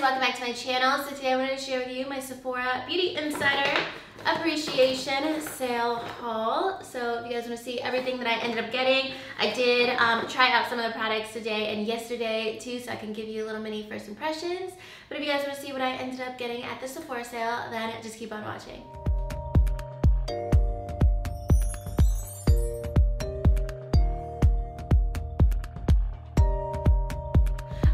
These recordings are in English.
welcome back to my channel. So today I wanted to share with you my Sephora Beauty Insider Appreciation Sale haul. So if you guys want to see everything that I ended up getting, I did try out some of the products today and yesterday too, so I can give you a little mini first impressions. But if you guys want to see what I ended up getting at the Sephora sale, then just keep on watching.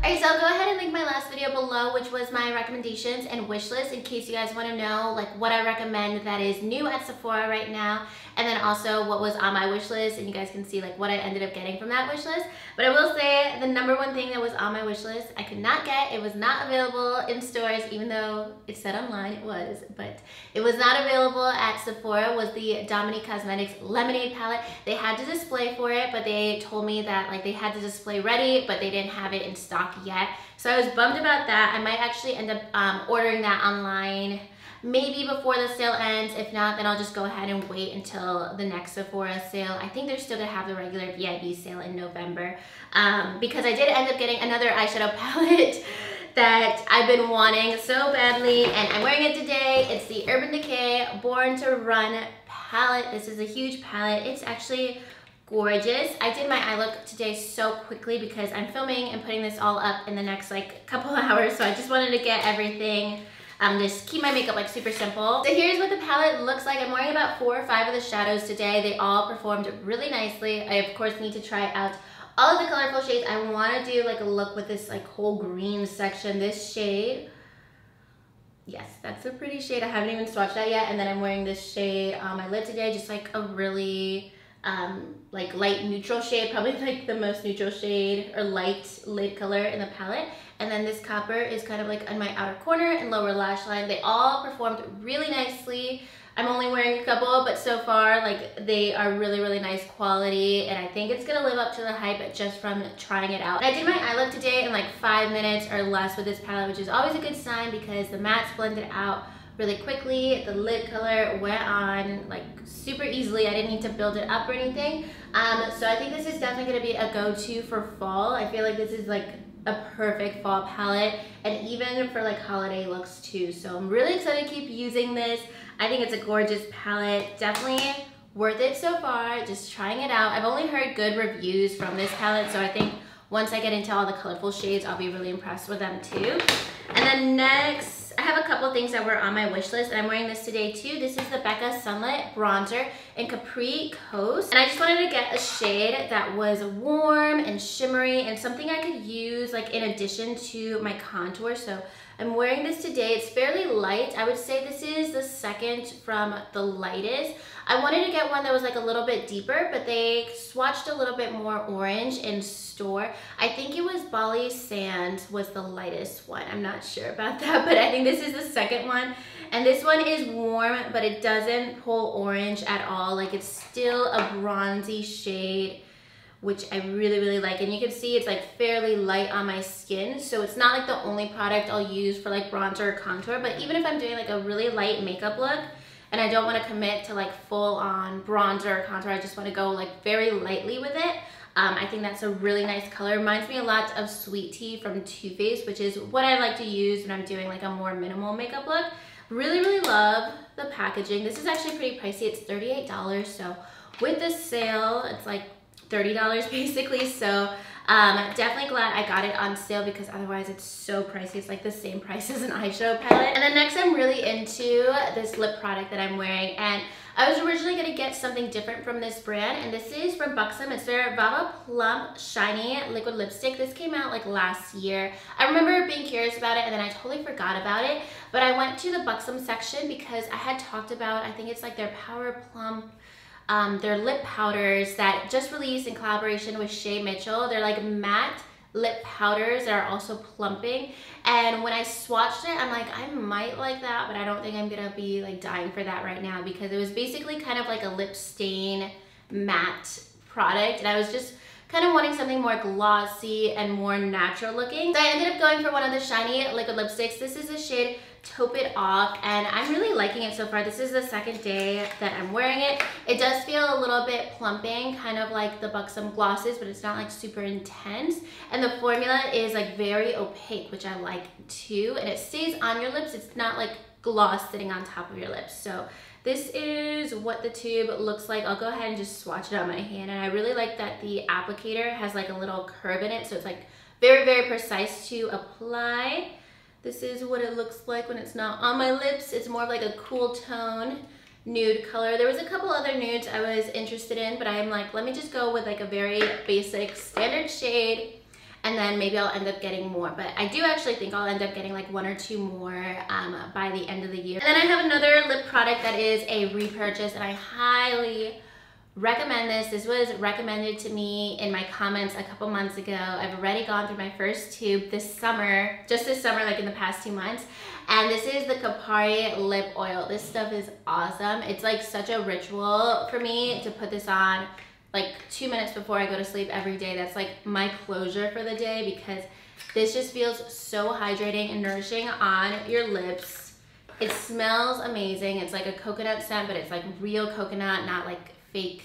Alright, so I'll go ahead and link my last video below, which was my recommendations and wish list, in case you guys want to know like what I recommend that is new at Sephora right now, and then also what was on my wish list, and you guys can see like what I ended up getting from that wish list. But I will say the number one thing that was on my wish list I could not get. It was not available in stores, even though it said online it was, but it was not available at Sephora, was the Dominique Cosmetics Lemonade palette. They had to display for it, but they told me that like they had the display ready, but they didn't have it in stock yet. So I was bummed about that. I might actually end up ordering that online maybe before the sale ends. If not, then I'll just go ahead and wait until the next Sephora sale. I think they're still gonna have the regular VIB sale in November, because I did end up getting another eyeshadow palette that I've been wanting so badly, and I'm wearing it today. It's the Urban Decay Born to Run palette. This is a huge palette. It's actually gorgeous. I did my eye look today so quickly because I'm filming and putting this all up in the next like couple hours, so I just wanted to get everything, just keep my makeup like super simple. So here's what the palette looks like. I'm wearing about 4 or 5 of the shadows today. They all performed really nicely. I of course need to try out all of the colorful shades. I want to do like a look with this like whole green section. This shade, yes, that's a pretty shade. I haven't even swatched that yet. And then I'm wearing this shade on my lid today, just like a really like light neutral shade, probably like the most neutral shade or light lid color in the palette. And then this copper is kind of like on my outer corner and lower lash line. They all performed really nicely. I'm only wearing a couple, but so far like they are really nice quality, and I think it's gonna live up to the hype just from trying it out. And I did my eye look today in like 5 minutes or less with this palette, which is always a good sign because the mattes blended out really quickly. The lid color went on like super easily. I didn't need to build it up or anything. So I think this is definitely gonna be a go-to for fall. I feel like this is like a perfect fall palette, and even for like holiday looks too. So I'm really excited to keep using this. I think it's a gorgeous palette. Definitely worth it so far, just trying it out. I've only heard good reviews from this palette, so I think once I get into all the colorful shades, I'll be really impressed with them too. And then next, I have a couple things that were on my wish list, and I'm wearing this today too. This is the Becca Sunlit Bronzer in Capri Coast. And I just wanted to get a shade that was warm and shimmery and something I could use like in addition to my contour. So I'm wearing this today. It's fairly light. I would say this is the second from the lightest. I wanted to get one that was like a little bit deeper, but they swatched a little bit more orange in store. I think it was Bali Sand was the lightest one. I'm not sure about that, but I think this is the second one. And this one is warm, but it doesn't pull orange at all. Like it's still a bronzy shade, which I really like. And you can see it's like fairly light on my skin. So it's not like the only product I'll use for like bronzer or contour, but even if I'm doing like a really light makeup look and I don't want to commit to like full on bronzer or contour, I just want to go like very lightly with it. I think that's a really nice color. Reminds me a lot of Sweet Tea from Too Faced, which is what I like to use when I'm doing like a more minimal makeup look. Really love the packaging. This is actually pretty pricey. It's $38. So with the sale, it's like $30 basically. So definitely glad I got it on sale because otherwise it's so pricey. It's like the same price as an eyeshadow palette. And then next, I'm really into this lip product that I'm wearing, and I was originally gonna get something different from this brand, and this is from Buxom. It's their Vava Plump Shiny Liquid Lipstick. This came out like last year. I remember being curious about it and then I totally forgot about it, but I went to the Buxom section because I had talked about, I think it's like their Power Plump, their lip powders that just released in collaboration with Shay Mitchell. They're like matte lip powders that are also plumping, and when I swatched it, I'm like, I might like that, but I don't think I'm gonna be like dying for that right now because it was basically kind of like a lip stain matte product, and I was just kind of wanting something more glossy and more natural looking. So I ended up going for one of the shiny liquid lipsticks. This is the shade Taupe It Off, and I'm really liking it so far. This is the second day that I'm wearing it. It does feel a little bit plumping, kind of like the Buxom glosses, but it's not like super intense. And the formula is like very opaque, which I like too. And it stays on your lips. It's not like gloss sitting on top of your lips. So this is what the tube looks like. I'll go ahead and just swatch it on my hand. And I really like that the applicator has like a little curve in it. So it's like very, very precise to apply. This is what it looks like when it's not on my lips. It's more of like a cool tone nude color. There was a couple other nudes I was interested in, but I'm like, let me just go with like a very basic standard shade, and then maybe I'll end up getting more. But I do actually think I'll end up getting like 1 or 2 more by the end of the year. And then I have another lip product that is a repurchase, and I highly recommend this. This was recommended to me in my comments a couple months ago. I've already gone through my first tube this summer, just this summer, like in the past 2 months. And this is the Kapari lip oil. This stuff is awesome. It's like such a ritual for me to put this on like 2 minutes before I go to sleep every day. That's like my closure for the day, because this just feels so hydrating and nourishing on your lips. It smells amazing. It's like a coconut scent, but it's like real coconut, not like fake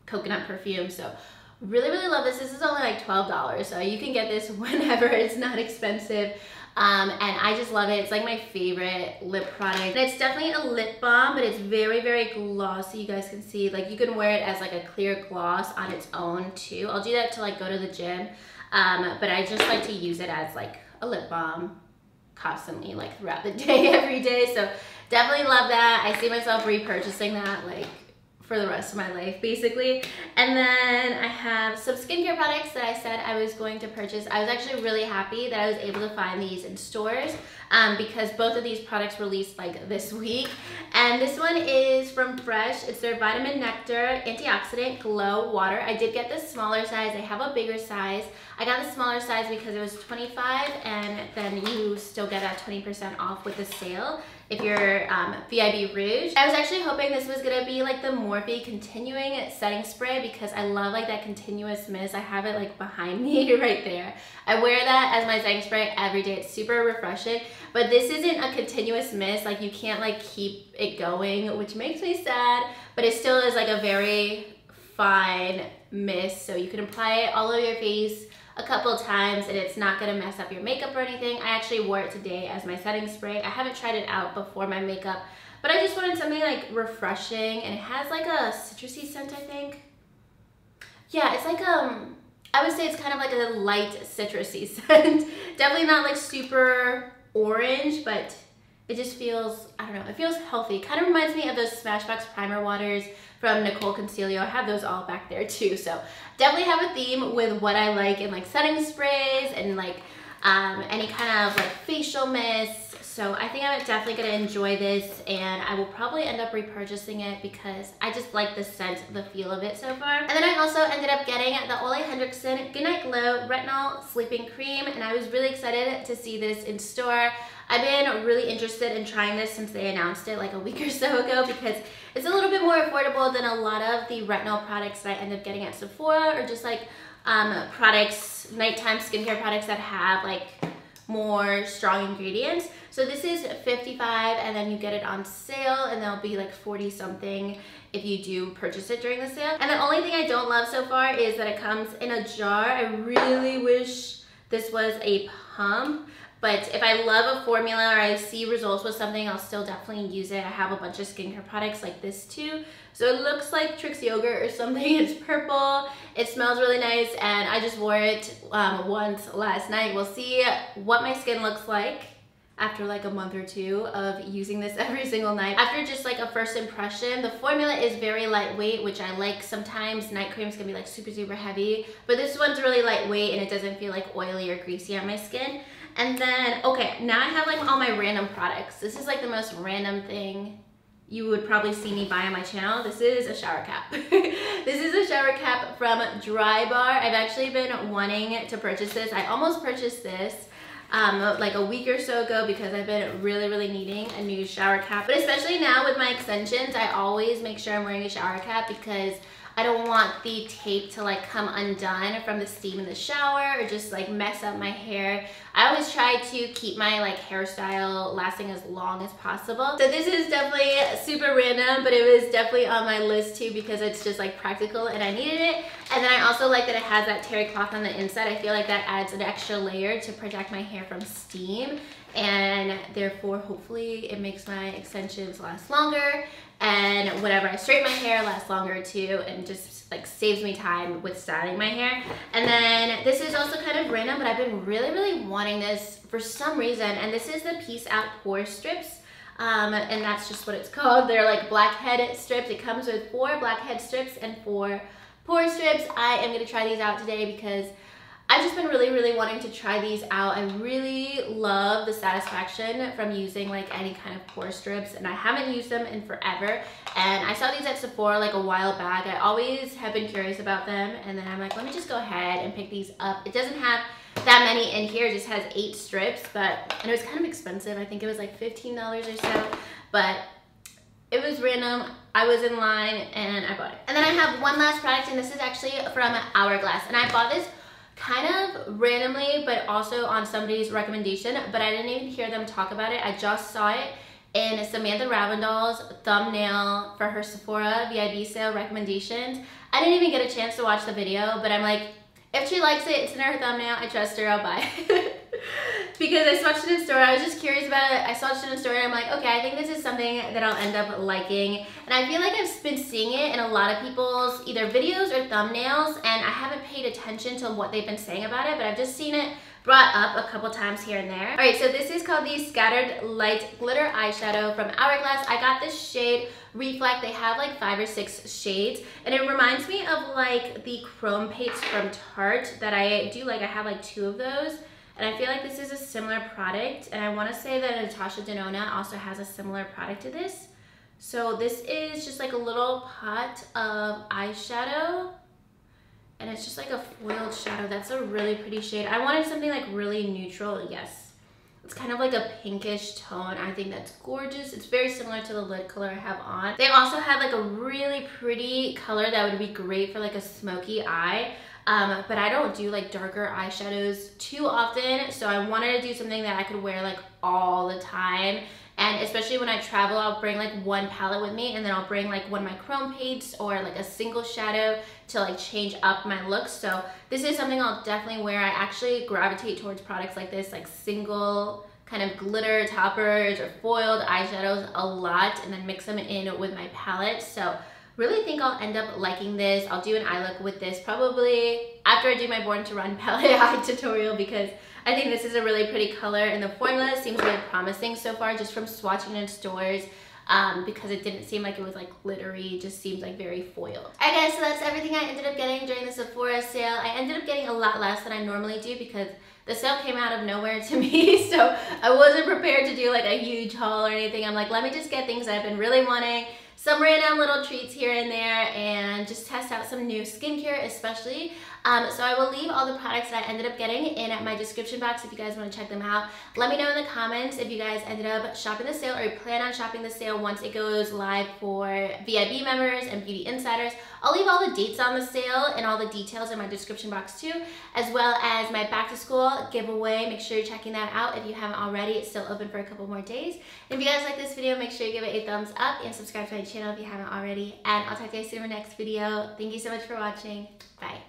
coconut perfume. So really, really love this. This is only like $12, so you can get this whenever. It's not expensive. And I just love it. It's like my favorite lip product. And it's definitely a lip balm, but it's very, very glossy. You guys can see, like, you can wear it as like a clear gloss on its own too. I'll do that to like go to the gym. But I just like to use it as like a lip balm constantly, like throughout the day, every day. So definitely love that. I see myself repurchasing that like for the rest of my life, basically. And then I have some skincare products that I said I was going to purchase. I was actually really happy that I was able to find these in stores because both of these products released like this week. And this one is from Fresh. It's their Vitamin Nectar Antioxidant Glow Water. I did get the smaller size. I have a bigger size. I got the smaller size because it was $25, and then you still get that 20% off with the sale if you're VIB Rouge. I was actually hoping this was gonna be like the Morphe Continuing Setting Spray, because I love like that continuous mist. I have it like behind me right there. I wear that as my setting spray every day. It's super refreshing, but this isn't a continuous mist. Like, you can't like keep it going, which makes me sad, but it still is like a very fine mist. So you can apply it all over your face a couple times and it's not gonna mess up your makeup or anything. I actually wore it today as my setting spray. I haven't tried it out before my makeup, but I just wanted something like refreshing, and it has like a citrusy scent, I think. Yeah, it's like I would say it's kind of like a light citrusy scent. Definitely not like super orange, but it just feels, I don't know, it feels healthy. Kind of reminds me of those Smashbox primer waters from Nicole Concealio. I have those all back there too. So definitely have a theme with what I like in like setting sprays and like any kind of like facial mists. So I think I'm definitely gonna enjoy this, and I will probably end up repurchasing it because I just like the scent, the feel of it so far. And then I also ended up getting the Ole Henriksen Goodnight Glow Retinol Sleeping Cream, and I was really excited to see this in store. I've been really interested in trying this since they announced it like a week or so ago, because it's a little bit more affordable than a lot of the retinol products that I end up getting at Sephora, or just like products, nighttime skincare products that have like more strong ingredients. So this is $55, and then you get it on sale, and they'll be like 40 something if you do purchase it during the sale. And the only thing I don't love so far is that it comes in a jar. I really wish this was a pump, but if I love a formula or I see results with something, I'll still definitely use it. I have a bunch of skincare products like this too. So it looks like Trix yogurt or something. It's purple. It smells really nice, and I just wore it once last night. We'll see what my skin looks like after like a month or two of using this every single night. After just like a first impression, the formula is very lightweight, which I like. Sometimes night creams can be like super, super heavy, but this one's really lightweight and it doesn't feel like oily or greasy on my skin. And then, okay, now I have like all my random products. This is like the most random thing you would probably see me buy on my channel. This is a shower cap. This is a shower cap from Dry Bar. I've actually been wanting to purchase this. I almost purchased this like a week or so ago because I've been really, really needing a new shower cap. But especially now with my extensions, I always make sure I'm wearing a shower cap because I don't want the tape to like come undone from the steam in the shower or just like mess up my hair. I always try to keep my like hairstyle lasting as long as possible. So this is definitely super random, but it was definitely on my list too because it's just like practical and I needed it. And then I also like that it has that terry cloth on the inside. I feel like that adds an extra layer to protect my hair from steam, and therefore hopefully it makes my extensions last longer, and whenever I straighten my hair lasts longer too, and just like saves me time with styling my hair. And then this is also kind of random, but I've been really wanting this for some reason, and this is the Peace Out Pore Strips. And that's just what it's called. They're like blackhead strips. It comes with 4 blackhead strips and 4 pore strips. I am gonna try these out today because I've just been really wanting to try these out. I really love the satisfaction from using like any kind of pore strips, and I haven't used them in forever. And I saw these at Sephora like a while back. I always have been curious about them, and then I'm like, let me just go ahead and pick these up. It doesn't have that many in here, it just has 8 strips, and it was kind of expensive. I think it was like $15 or so, but it was random. I was in line and I bought it. And then I have one last product, and this is actually from Hourglass, and I bought this kind of randomly, but also on somebody's recommendation, but I didn't even hear them talk about it. I just saw it in Samantha Ravindal's thumbnail for her Sephora VIB sale recommendations. I didn't even get a chance to watch the video, but I'm like, if she likes it, it's in her thumbnail, I trust her, I'll buy it. Because I swatched it in store, I was just curious about it. I swatched it in store and I'm like, okay, I think this is something that I'll end up liking. And I feel like I've been seeing it in a lot of people's either videos or thumbnails, and I haven't paid attention to what they've been saying about it, but I've just seen it brought up a couple times here and there. All right, so this is called the Scattered Light Glitter Eyeshadow from Hourglass. I got this shade Reflect. They have like 5 or 6 shades, and it reminds me of like the Chrome Pates from Tarte that I do like. I have like 2 of those. And I feel like this is a similar product, and I want to say that Natasha Denona also has a similar product to this. So this is just like a little pot of eyeshadow, and it's just like a foiled shadow. That's a really pretty shade. I wanted something like really neutral. Yes, it's kind of like a pinkish tone. I think that's gorgeous. It's very similar to the lid color I have on. They also have like a really pretty color that would be great for like a smoky eye. But I don't do like darker eyeshadows too often, so I wanted to do something that I could wear like all the time. And especially when I travel, I'll bring like one palette with me, and then I'll bring like one of my Chrome Pates or like a single shadow to like change up my look. So this is something I'll definitely wear. I actually gravitate towards products like this, like single kind of glitter toppers or foiled eyeshadows a lot, and then mix them in with my palette. So really think I'll end up liking this. I'll do an eye look with this probably after I do my Born to Run palette eye tutorial, because I think this is a really pretty color, and the formula seems really promising so far just from swatching in stores, because it didn't seem like it was like glittery, it just seemed like very foiled. Okay guys, so that's everything I ended up getting during the Sephora sale. I ended up getting a lot less than I normally do because the sale came out of nowhere to me, so I wasn't prepared to do like a huge haul or anything. I'm like, let me just get things I've been really wanting, some random little treats here and there, and just test out some new skincare especially. So I will leave all the products that I ended up getting in my description box if you guys want to check them out. Let me know in the comments if you guys ended up shopping the sale or you plan on shopping the sale once it goes live for VIB members and Beauty Insiders. I'll leave all the dates on the sale and all the details in my description box too, as well as my back to school giveaway. Make sure you're checking that out if you haven't already. It's still open for a couple more days. And if you guys like this video, make sure you give it a thumbs up and subscribe to my channel if you haven't already. And I'll talk to you guys soon in my next video. Thank you so much for watching. Bye.